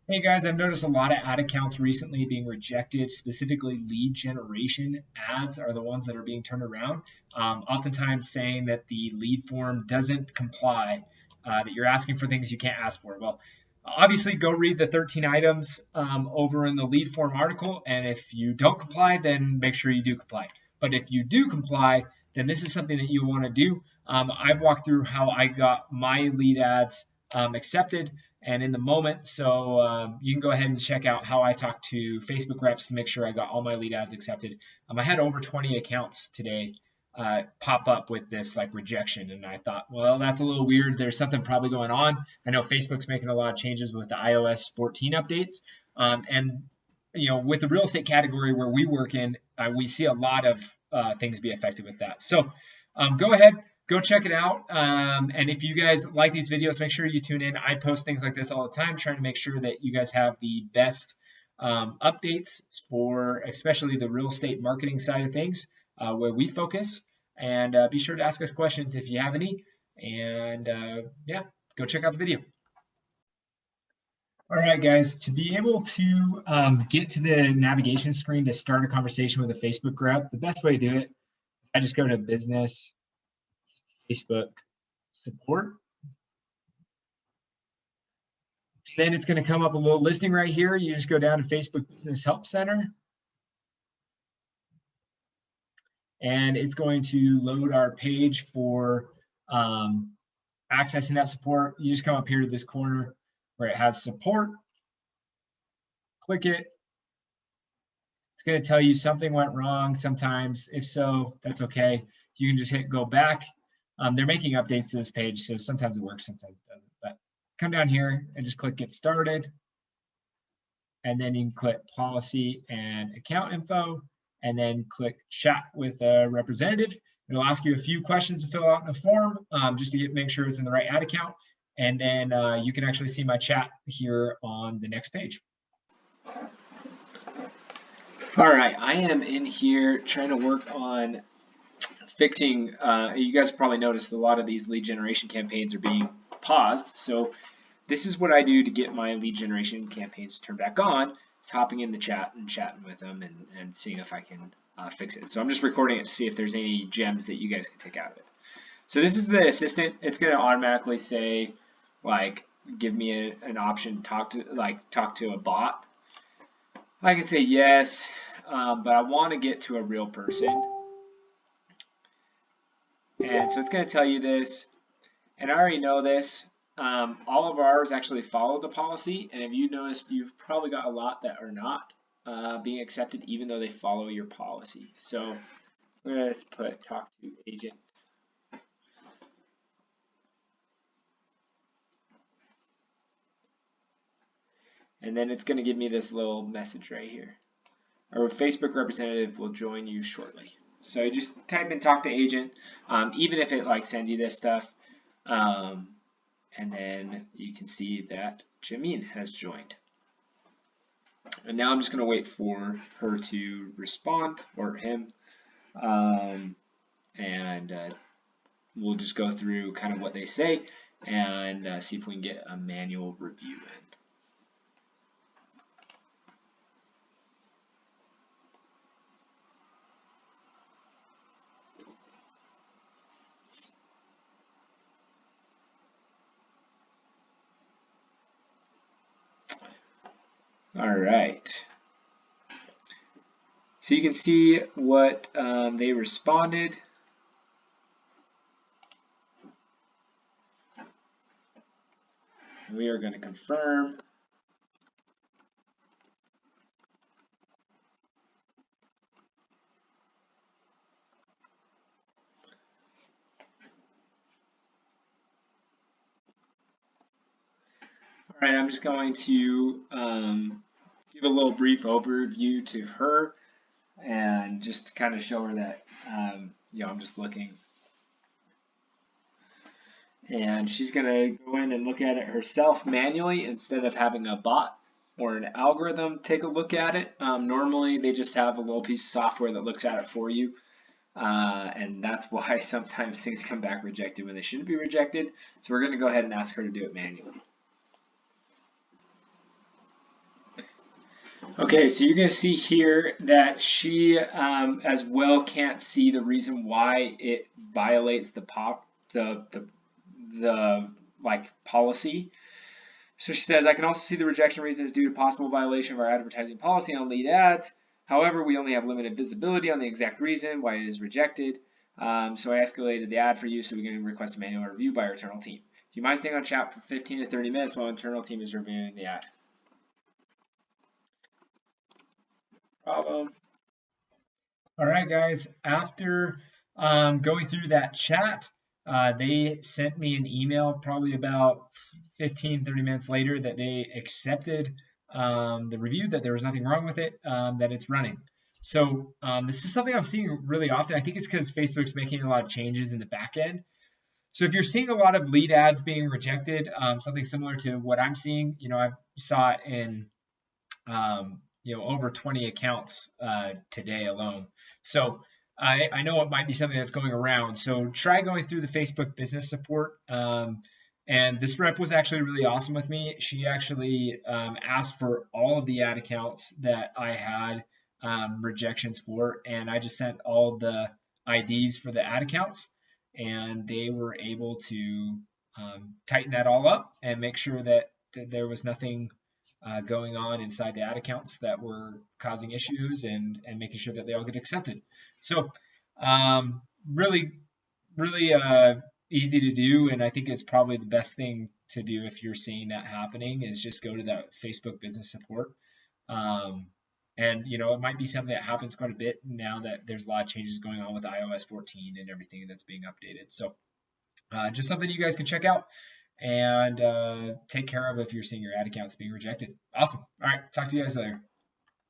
Hey guys, I've noticed a lot of ad accounts recently being rejected. Specifically, lead generation ads are the ones that are being turned around. Oftentimes saying that the lead form doesn't comply, that you're asking for things you can't ask for. Well, obviously, go read the 13 items over in the lead form article. And if you don't comply, then make sure you do comply. But if you do comply, then this is something that you want to do. I've walked through how I got my lead ads accepted and in the moment. So you can go ahead and check out how I talk to Facebook reps to make sure I got all my lead ads accepted. I had over 20 accounts today pop up with this like rejection, and I thought, well, that's a little weird. There's something probably going on. I know Facebook's making a lot of changes with the iOS 14 updates, and with the real estate category where we work in, we see a lot of things be affected with that. So go ahead, go check it out. And if you guys like these videos, make sure you tune in. I post things like this all the time, trying to make sure that you guys have the best updates for especially the real estate marketing side of things, where we focus. And be sure to ask us questions if you have any. And yeah, go check out the video. All right, guys, to be able to get to the navigation screen to start a conversation with a Facebook rep, the best way to do it, I just go to business, Facebook support. Then it's going to come up a little listing right here. You just go down to Facebook Business Help Center. And it's going to load our page for accessing that support. You just come up here to this corner where it has support. Click it. It's going to tell you something went wrong sometimes. If so, that's okay. You can just hit go back. They're making updates to this page, so sometimes it works, sometimes it doesn't. But come down here and just click get started. And then you can click policy and account info, and then click chat with a representative. It'll ask you a few questions to fill out in a form, just to make sure it's in the right ad account. And then you can actually see my chat here on the next page. All right, I am in here trying to work on fixing, you guys probably noticed a lot of these lead generation campaigns are being paused. So this is what I do to get my lead generation campaigns to turn back on. It's hopping in the chat and chatting with them and seeing if I can fix it. So I'm just recording it to see if there's any gems that you guys can take out of it. So this is the assistant. It's going to automatically say, like, give me an option to talk to a bot. I can say yes, but I want to get to a real person. And so it's going to tell you this, and I already know this. All of ours actually follow the policy, and if you noticed, you've probably got a lot that are not being accepted, even though they follow your policy. So I'm going to put talk to agent. And then it's going to give me this little message right here. Our Facebook representative will join you shortly. So you just type in talk to agent, even if it like sends you this stuff. And then you can see that Jameen has joined. And now I'm just going to wait for her to respond, or him. And we'll just go through kind of what they say and see if we can get a manual review in. All right. So you can see what they responded. We are going to confirm. All right, I'm just going to give a little brief overview to her and just kind of show her that, I'm just looking. And she's going to go in and look at it herself manually instead of having a bot or an algorithm take a look at it. Normally, they just have a little piece of software that looks at it for you. And that's why sometimes things come back rejected when they shouldn't be rejected. So we're going to go ahead and ask her to do it manually. Okay, so you're going to see here that she as well can't see the reason why it violates the like policy. So she says, I can also see the rejection reason is due to possible violation of our advertising policy on lead ads. However, we only have limited visibility on the exact reason why it is rejected. So I escalated the ad for you so we can request a manual review by our internal team. Do you mind staying on chat for 15 to 30 minutes while internal team is reviewing the ad? Problem. All right, guys. After going through that chat, they sent me an email probably about 15, 30 minutes later that they accepted the review, that there was nothing wrong with it, that it's running. So this is something I'm seeing really often. I think it's because Facebook's making a lot of changes in the back end. So if you're seeing a lot of lead ads being rejected, something similar to what I'm seeing, I saw it in over 20 accounts today alone. So I know it might be something that's going around. So try going through the Facebook business support. And this rep was actually really awesome with me. She actually asked for all of the ad accounts that I had rejections for, and I just sent all the IDs for the ad accounts, and they were able to tighten that all up and make sure that there was nothing going on inside the ad accounts that were causing issues, and making sure that they all get accepted. So really, really easy to do, and I think it's probably the best thing to do if you're seeing that happening is just go to that Facebook business support. And it might be something that happens quite a bit now that there's a lot of changes going on with iOS 14 and everything that's being updated. So just something you guys can check out and take care of if you're seeing your ad accounts being rejected. Awesome. All right. Talk to you guys later.